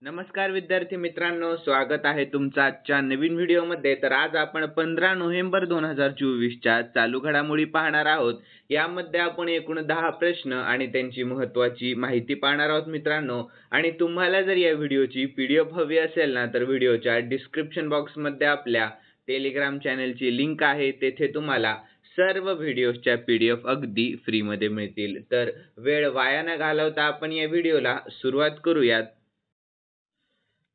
नमस्कार विद्यार्थी मित्रांनो, स्वागत आहे तुमचं आजच्या नवीन व्हिडिओमध्ये। तर आज आपण 15 नोव्हेंबर 2024 च्या चालू घडामोडी पाहणार आहोत। यामध्ये आपण एकूण 10 प्रश्न आणि त्यांची महत्त्वाची माहिती पाहणार आहोत मित्रांनो। आणि तुम्हाला जर या व्हिडिओची पीडीएफ हवी असेल ना, तर व्हिडिओच्या डिस्क्रिप्शन बॉक्समध्ये आपल्या टेलिग्राम चॅनलची लिंक आहे, तेथे तुम्हाला सर्व व्हिडिओच्या पीडीएफ अगदी फ्रीमध्ये मिळतील। तर वेळ वाया न घालवता आपण या व्हिडिओला सुरुवात करूयात।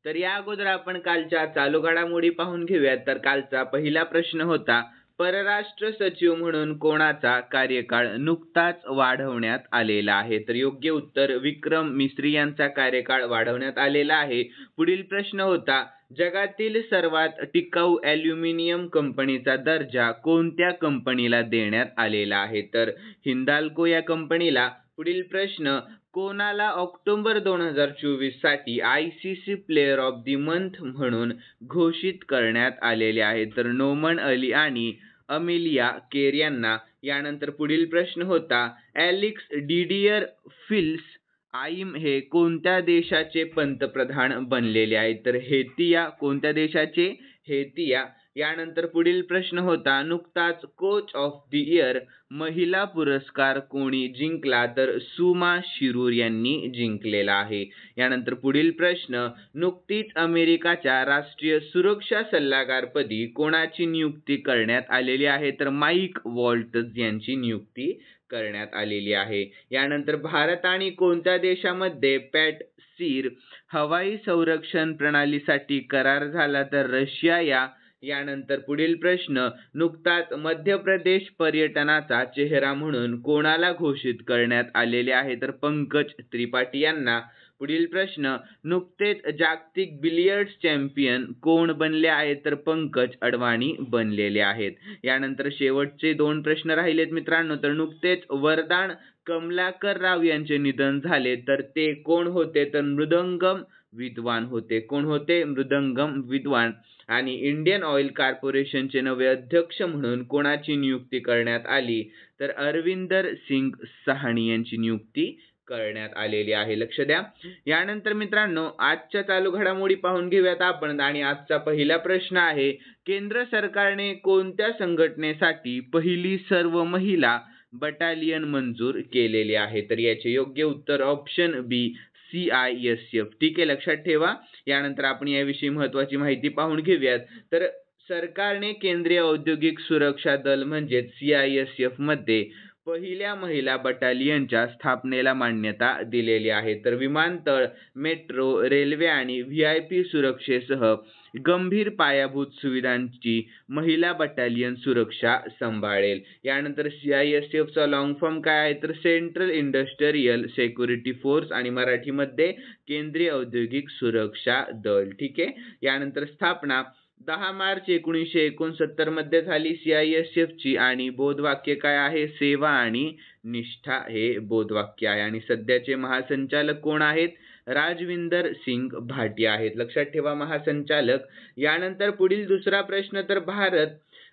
तर या अगोदर आपण कालच्या चालू घडामोडी पाहून घेऊयात। तर कालचा पहिला प्रश्न होता, परराष्ट्र सचिव म्हणून कोणाचा कार्यकाळ नुकताच वाढवण्यात आलेला आहे? तर योग्य उत्तर विक्रम मिस्री यांचा कार्यकाळ वाढवण्यात आलेला आहे। पुढील प्रश्न होता, जगातील सर्वात टिकाऊ ॲल्युमिनियम कंपनीचा दर्जा कोणत्या कंपनीला देण्यात आलेला आहे? तर हिंदाल्को या कंपनीला। पुढील प्रश्न, कोणाला ऑक्टोबर 2024 साठी ICC player of the month म्हणून घोषित करण्यात आलेले आहे? तर नोमन अली आणि अमेलिया केर यांना। यानंतर पुढील प्रश्न होता, ॲलेक्स डिडियर फिल्स आईम हे कोणत्या देशाचे पंतप्रधान बनलेले आहेत? तर हेतिया। कोणत्या देशाचे? हेतिया। यानंतर पुढील प्रश्न होता, नुकताच कोच ऑफ द इयर महिला पुरस्कार कोणी जिंकला? तर सुमा शिरूर यांनी जिंकलेला आहे। यानंतर पुढील प्रश्न, नुकतीच अमेरिकाच्या राष्ट्रीय सुरक्षा सल्लागारपदी कोणाची नियुक्ती करण्यात आलेली आहे? तर माईक वॉल्टज यांची नियुक्ती करण्यात आलेली आहे। यानंतर भारत आणि कोणत्या देशामध्ये पॅटसीर हवाई संरक्षण प्रणालीसाठी करार झाला? तर रशिया या। यानंतर पुढील प्रश्न, नुकताच मध्य प्रदेश पर्यटनाचा चेहरा म्हणून कोणाला घोषित करण्यात आलेले आहे? तर पंकज त्रिपाठी यांना। पुढील प्रश्न, नुकतेच जागतिक बिलियर्ड्स चॅम्पियन कोण बनले आहेत? तर पंकज अडवाणी बनलेले आहेत। यानंतर शेवटचे 2 प्रश्न राहिलेत मित्रांनो। तर नुकतेच वरदान कमलाकर राव यांचे निधन झाले, तर ते कोण होते? तर मृदंगम विद्वान होते। कोण होते? मृदंगम विद्वान। आणि इंडियन ऑइल कॉर्पोरेशनचे नवे अध्यक्ष म्हणून कोणाची नियुक्ती करण्यात आली? तर अरविंदर सिंग साहनी यांची नियुक्ती करण्यात आलेली आहे, लक्ष द्या। यानंतर मित्रांनो, आजच्या चालू घडामोडी पाहून घेऊयात आपण। आणि आजचा पहिला प्रश्न आहे, केंद्र सरकारने कोणत्या संघटनेसाठी पहिली सर्व महिला बटालियन मंजूर केलेली आहे? तर याचे योग्य उत्तर ऑप्शन बी, CISF। ठीक आहे, लक्षात ठेवा। यानंतर आपण याविषयी महत्त्वाची माहिती पाहून घेऊयात। तर सरकारने केंद्रीय औद्योगिक सुरक्षा दल म्हणजे CISF मध्ये पहिल्या महिला बटालियनच्या स्थापनेला मान्यता दिलेली आहे। तर विमानतळ, मेट्रो, रेल्वे आणि VIP सुरक्षेसह गंभीर पायाभूत सुविधांची महिला बटालियन सुरक्षा सांभाळेल। यानंतर CISF चा लॉंग फॉर्म काय आहे? तर सेंट्रल इंडस्ट्रियल सिक्युरिटी फोर्स आणि मराठीमध्ये केंद्रीय औद्योगिक सुरक्षा दल। ठीक आहे। यानंतर स्थापना 10 मार्च 1969 मध्ये झाली CISF ची। आणि बोधवाक्य काय आहे? सेवा आणि निष्ठा हे बोधवाक्य आहे। आणि सध्याचे महासंचालक कोण आहेत? राजविंदर सिंग भाटिया आहेत, लक्षात ठेवा, महासंचालक। यानंतर पुढील दुसरा प्रश्न, तर भारत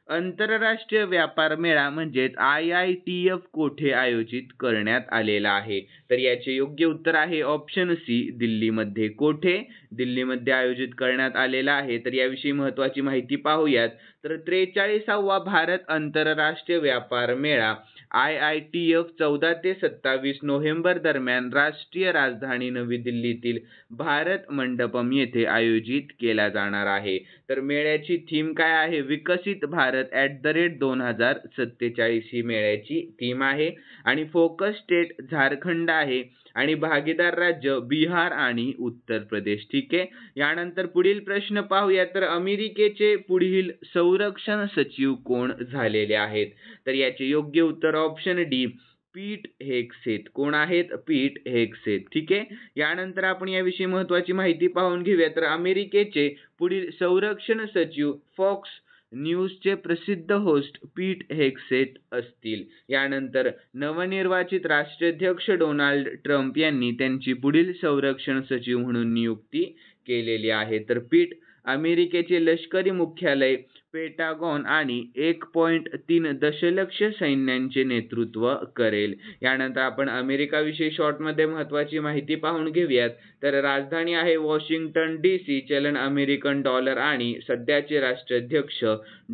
आंतरराष्ट्रीय व्यापार मेळा म्हणजे IITF कोठे आयोजित करण्यात आलेला आहे? तर याचे योग्य उत्तर आहे ऑप्शन सी, दिल्लीमध्ये। कोठे? दिल्लीमध्ये आयोजित करण्यात आलेला आहे। तर याविषयी महत्त्वाची माहिती पाहूयात। तर 43वा भारत आंतरराष्ट्रीय व्यापार मेळा IITF 14 ते 27 नोव्हेंबर दरम्यान राष्ट्रीय राजधानी नवी दिल्लीतील भारत मंडपम येथे आयोजित केला जाणार आहे। तर मेळ्याची थीम काय आहे? विकसित भारत @2047 ही मेळ्याची थीम आहे। आणि फोकस स्टेट झारखंड आहे आणि भागीदार राज्य बिहार आणि उत्तर प्रदेश। ठीक आहे। यानंतर पुढील प्रश्न पाहूया। तर अमेरिकेचे पुढील संरक्षण सचिव कोण झालेले आहेत? तर याचे योग्य उत्तर ऑप्शन डी, पीट हेगसेथ। कोण आहेत? Pete Hegseth. ठीक आहे। यानंतर आपण याविषयी महत्त्वाची माहिती पाहून घेऊया। तर अमेरिकेचे पुढील संरक्षण सचिव फॉक्स न्यूजचे प्रसिद्ध होस्ट पीट हेगसेथ असतील। यानंतर नवनिर्वाचित राष्ट्राध्यक्ष डोनाल्ड ट्रम्प यांनी त्यांची पुढील संरक्षण सचिव म्हणून नियुक्ती केलेली आहे। तर पीट अमेरिकेचे लष्करी मुख्यालय पेंटागॉन आणि 1.3 दशलक्ष सैन्यांचे नेतृत्व करेल. यानंतर आपण अमेरिकाविषयी शॉर्टमध्ये महत्त्वाची माहिती पाहून घेऊयात. तर राजधानी आहे वॉशिंग्टन DC, चलन अमेरिकन डॉलर आणि सध्याचे राष्ट्राध्यक्ष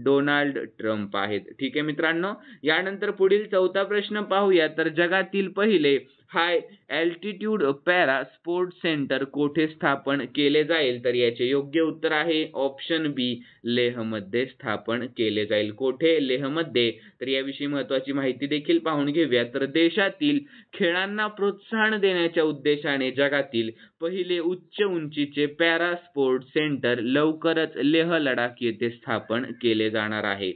डोनाल्ड ट्रम्प आहेत. ठीक आहे मित्रांनो. यानंतर पुढील चौथा प्रश्न पाहूया. तर जगातील पहिले हाय अल्टिट्यूड पॅरा स्पोर्ट्स सेंटर कोठे स्थापन केले जाईल? तर याचे योग्य उत्तर आहे ऑप्शन बी, लेहमध्ये स्थापन केले जाईल. कोठे? लेहमध्ये. तर याविषयी महत्त्वाची माहिती देखील पाहून घेऊया. तर देशातील खेळांना प्रोत्साहन देण्याच्या उद्देशाने जगातील पहिले उच्च उंचीचे पॅरा स्पोर्ट्स सेंटर लवकरच लेह लडाख येथे स्थापन केले जाणार आहे.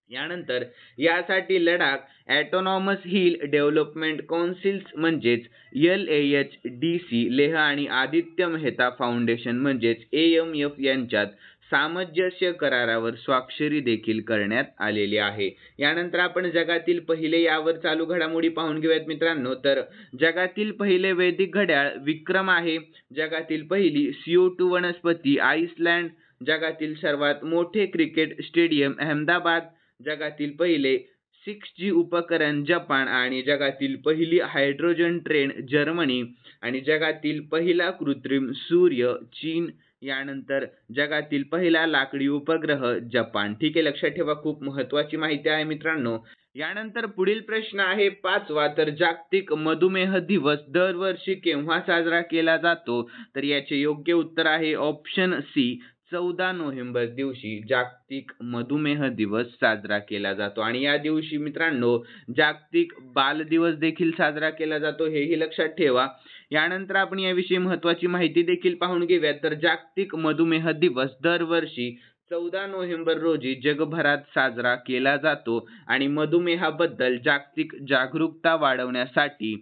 यानंतर यासाठी लडाख ॲटोनॉमस हिल डेव्हलपमेंट कौन्सिल्स म्हणजेच LAHDC, लेह आणि आदित्य मेहता फाउंडेशन म्हणजेच AMF यांच्यात सामंजस्य करारावर स्वाक्षरी देखील करण्यात आलेली आहे. यानंतर आपण जगातील पहिले यावर चालू घडामोडी पाहून घेऊयात मित्रांनो. तर जगातील पहिले वैदिक घड्याळ विक्रम आहे. जगातील पहिली CO2 वनस्पती आइसलँड. जगातील सर्वात मोठे क्रिकेट स्टेडियम अहमदाबाद. जगातील पहिले 6G उपकरण जपान आणि जगातील पहिली हायड्रोजन ट्रेन जर्मनी आणि जगातील पहिला कृत्रिम सूर्य चीन. यानंतर जगातील पहिला लाकडी उपग्रह जपान. ठीक आहे, लक्षात ठेवा, खूप महत्त्वाची माहिती आहे मित्रांनो. यानंतर पुढील प्रश्न आहे 5वा. तर जागतिक मधुमेह दिवस दरवर्षी केव्हा साजरा केला जातो? तर याचे योग्य उत्तर आहे ऑप्शन सी, 14 नोव्हेंबर दिवशी जागतिक मधुमेह दिवस साजरा केला जातो. आणि या दिवशी मित्रांनो जागतिक बाल दिवस देखील साजरा केला जातो, हेही लक्षात ठेवा. यानंतर आपण याविषयी महत्त्वाची माहिती देखील पाहून घेऊया. तर जागतिक मधुमेह दिवस दरवर्षी 14 नोव्हेंबर रोजी जगभरात साजरा केला जातो आणि मधुमेहाबद्दल जागतिक जागरूकता वाढवण्यासाठी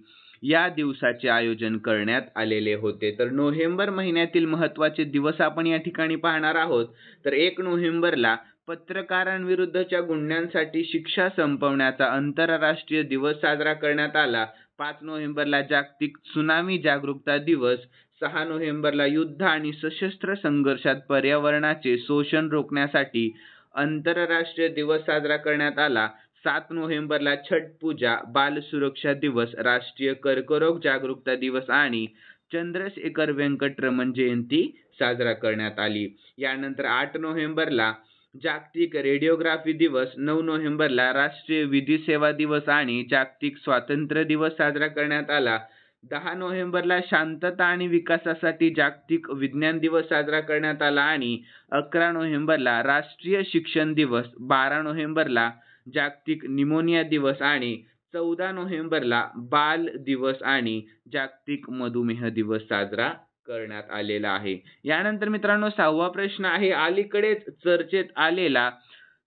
या दिवसाचे आयोजन करण्यात आलेले होते. तर नोव्हेंबर महिन्यातील महत्त्वाचे दिवस आपण या ठिकाणी पाहणार आहोत. तर 1 नोव्हेंबरला पत्रकारांविरुद्धच्या गुन्ह्यांसाठी शिक्षा संपवण्याचा आंतरराष्ट्रीय दिवस साजरा करण्यात आला. 5 नोव्हेंबरला जागतिक त्सुनामी जागरूकता दिवस. 6 नोव्हेंबरला युद्ध आणि सशस्त्र संघर्षात पर्यावरणाचे शोषण रोखण्यासाठी आंतरराष्ट्रीय दिवस साजरा करण्यात आला. 7 नोव्हेंबरला छठ पूजा, बाल सुरक्षा दिवस, राष्ट्रीय कर्करोग जागरूकता दिवस आणि चंद्रशेखर वेंकटरमण जयंती साजरा करण्यात आली. यानंतर 8 नोव्हेंबरला जागतिक रेडिओग्राफी दिवस. 9 नोव्हेंबरला राष्ट्रीय विधी सेवा दिवस आणि जागतिक स्वातंत्र्य दिवस साजरा करण्यात आला. 10 नोव्हेंबरला शांतता आणि विकासासाठी जागतिक विज्ञान दिवस साजरा करण्यात आला आणि 11 नोव्हेंबरला राष्ट्रीय शिक्षण दिवस. 12 नोव्हेंबरला जागतिक निमोनिया दिवस आणि 14 नोव्हेंबरला बाल दिवस आणि जागतिक मधुमेह दिवस साजरा करण्यात आलेला आहे. यानंतर मित्रांनो 6वा प्रश्न आहे अलीकडेच चर्चेत आलेला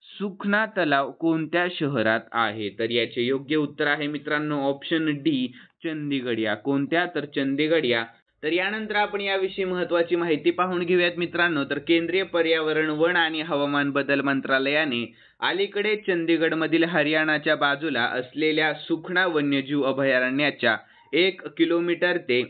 सुखना तलाव कोणत्या शहरात आहे? तर याचे योग्य उत्तर आहे मित्रांनो ऑप्शन डी, चंदीगड. या कोणत्या? तर चंदीगड या. तर यानंतर आपण याविषयी महत्त्वाची माहिती पाहून घेऊयात मित्रांनो. तर केंद्रीय पर्यावरण, वन आणि हवामान बदल मंत्रालयाने अलीकडे चंदीगडमधील हरियाणाच्या बाजूला असलेल्या सुखना वन्यजीव अभयारण्याच्या 1 किलोमीटर ते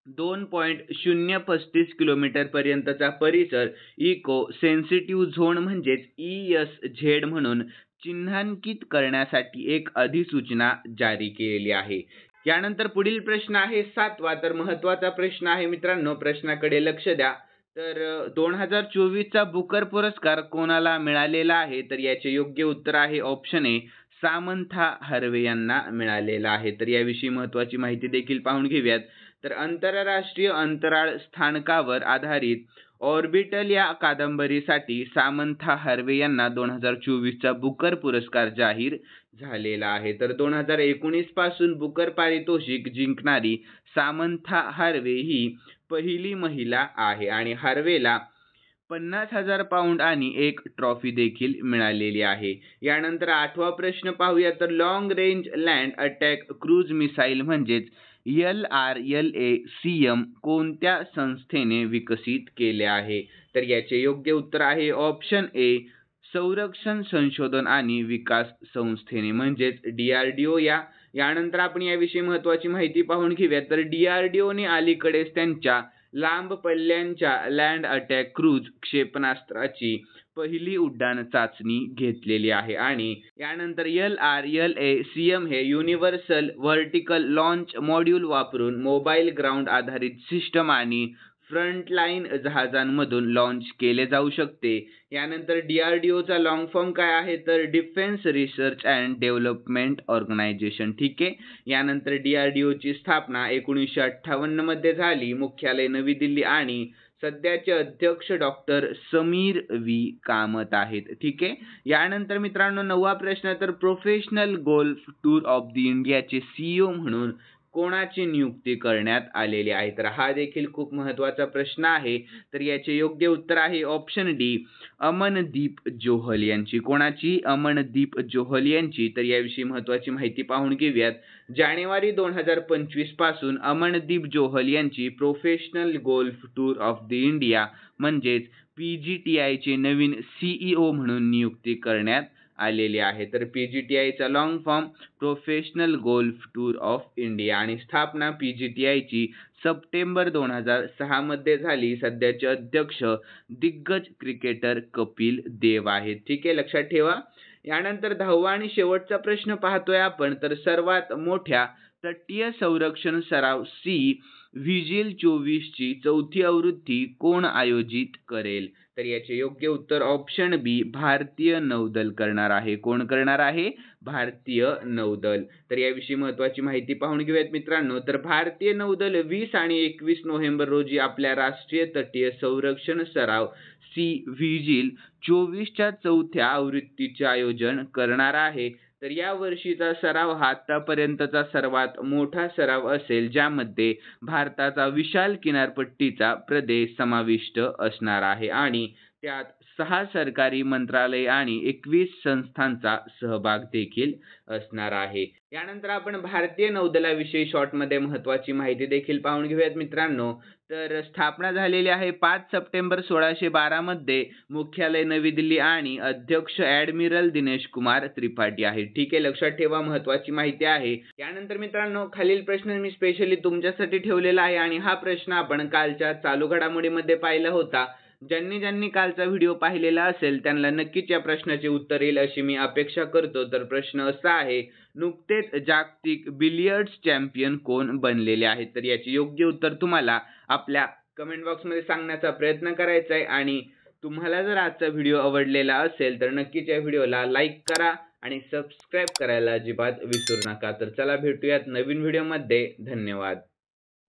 2.035 किलोमीटर पर्यंतचा परिसर इको सेन्सिटिव्ह झोन म्हणजेच ESZ म्हणून चिन्हांकित करण्यासाठी एक अधिसूचना जारी केलेली आहे. यानंतर पुढील प्रश्न आहे 7वा. तर महत्त्वाचा प्रश्न आहे मित्रांनो, प्रश्नाकडे लक्ष द्या. तर 2024चा बुकर पुरस्कार कोणाला मिळालेला आहे? तर याचे योग्य उत्तर आहे ऑप्शन ए, सामंथा हार्वे यांना मिळालेला आहे. तर याविषयी महत्त्वाची माहिती देखील पाहून घेऊयात. तर आंतरराष्ट्रीय अंतराळ स्थानकावर आधारित ऑर्बिटल या कादंबरीसाठी सामंथा हार्वे यांना 2024चा बुकर पुरस्कार जाहीर झालेला आहे. तर 2019 पासून बुकर पारितोषिक जिंकणारी सामंथा हार्वे ही पहिली महिला आहे आणि हार्वेला 50,000 पाऊंड आणि एक ट्रॉफी देखील मिळालेली आहे. यानंतर 8वा प्रश्न पाहूया. तर long range land attack cruise missile म्हणजेच LRLACM कोणत्या संस्थेने विकसित केले आहे? तर याचे योग्य उत्तर आहे ऑप्शन ए, संरक्षण संशोधन आणि विकास संस्थेने म्हणजेच DRDO या. यानंतर आपण याविषयी महत्त्वाची माहिती पाहून घेऊया. तर DRDOने अलीकडेच त्यांच्या लांब पल्ल्यांच्या लँड अटॅक क्रूज क्षेपणास्त्राची पहिली उड्डाण चाचणी घेतलेली आहे. आणि यानंतर LRLACM हे युनिव्हर्सल व्हर्टिकल लॉन्च मॉड्यूल वापरून मोबाईल ग्राउंड आधारित सिस्टम आणि फ्रंटलाईन जहाजांमधून लॉन्च केले जाऊ शकते. यानंतर DRDOचा लॉंग फॉर्म काय आहे तर Defence Research and Development Organisation. ठीक आहे. यानंतर DRDOची स्थापना 1958 मध्ये झाली. मुख्यालय नवी दिल्ली आणि सध्याचे अध्यक्ष डॉक्टर समीर व्ही कामत आहेत. ठीक आहे. यानंतर मित्रांनो 9वा प्रश्न तर professional golf tour of the इंडियाचे CEO म्हणून कोणाची नियुक्ती करण्यात आलेली आहे. तर हा देखील खूप महत्त्वाचा प्रश्न आहे. तर याचे योग्य उत्तर आहे ऑप्शन डी, अमनदीप जोहल यांची. कोणाची? अमनदीप जोहल यांची. तर याविषयी महत्त्वाची माहिती पाहून घेऊयात. जानेवारी 2025 पासून अमनदीप जोहल यांची professional golf tour of the India म्हणजेच PGTIचे नवीन CEO म्हणून नियुक्ती करण्यात आलेली आहे. तर PGTIचा long form professional golf tour of India आणि स्थापना PGTIची सप्टेंबर 2006 मध्ये झाली. सध्याचे अध्यक्ष दिग्गज क्रिकेटर कपिल देव आहेत. ठीक आहे, लक्षात ठेवा. यानंतर 10वा आणि शेवटचा प्रश्न पाहतोय आपण. तर सर्वात मोठ्या तटीय संरक्षण सराव व्हिजिल 24 ची 4थी आवृत्ती कोण आयोजित करेल? तर याचे योग्य उत्तर ऑप्शन बी, भारतीय नौदल करणार आहे. कोण करणार आहे? भारतीय नौदल. तर याविषयी महत्त्वाची माहिती पाहून घेऊयात मित्रांनो. तर भारतीय नौदल 20 आणि 21 नोव्हेंबर रोजी आपल्या राष्ट्रीय तटीय संरक्षण सराव व्हिजिल 24च्या 4थ्या आवृत्तीचे आयोजन करणार आहे. तर या वर्षीचा सराव हा आतापर्यंतचा सर्वात मोठा सराव असेल, ज्यामध्ये भारताचा विशाल किनारपट्टीचा प्रदेश समाविष्ट असणार आहे आणि त्यात 6 सरकारी मंत्रालय आणि 21 संस्थांचा सहभाग देखील असणार आहे. यानंतर आपण भारतीय नौदलाविषयी शॉर्टमध्ये महत्त्वाची माहिती देखील पाहून घेऊयात मित्रांनो. तर स्थापना झालेली आहे 5 सप्टेंबर 1612 मध्ये. मुख्यालय नवी दिल्ली आणि अध्यक्ष ॲडमिरल दिनेश कुमार त्रिपाठी आहे. ठीक आहे, लक्षात ठेवा, महत्त्वाची माहिती आहे. यानंतर मित्रांनो खालील प्रश्न मी स्पेशली तुमच्यासाठी ठेवलेला आहे आणि हा प्रश्न आपण कालच्या चालू घडामोडीमध्ये पाहिला होता. ज्यांनी कालचा व्हिडिओ पाहिलेला असेल त्यांना नक्कीच या प्रश्नाचे उत्तर येईल अशी मी अपेक्षा करतो. तर प्रश्न असा आहे, नुकतेच जागतिक बिलियर्ड्स चॅम्पियन कोण बनलेले आहेत? तर याचे योग्य उत्तर तुम्हाला आपल्या कमेंट बॉक्समध्ये सांगण्याचा प्रयत्न करायचा आहे. आणि तुम्हाला जर आजचा व्हिडिओ आवडलेला असेल तर नक्कीच या व्हिडिओला लाईक करा आणि सबस्क्राईब करायला अजिबात विसरू नका. तर चला भेटूयात नवीन व्हिडिओमध्ये. धन्यवाद.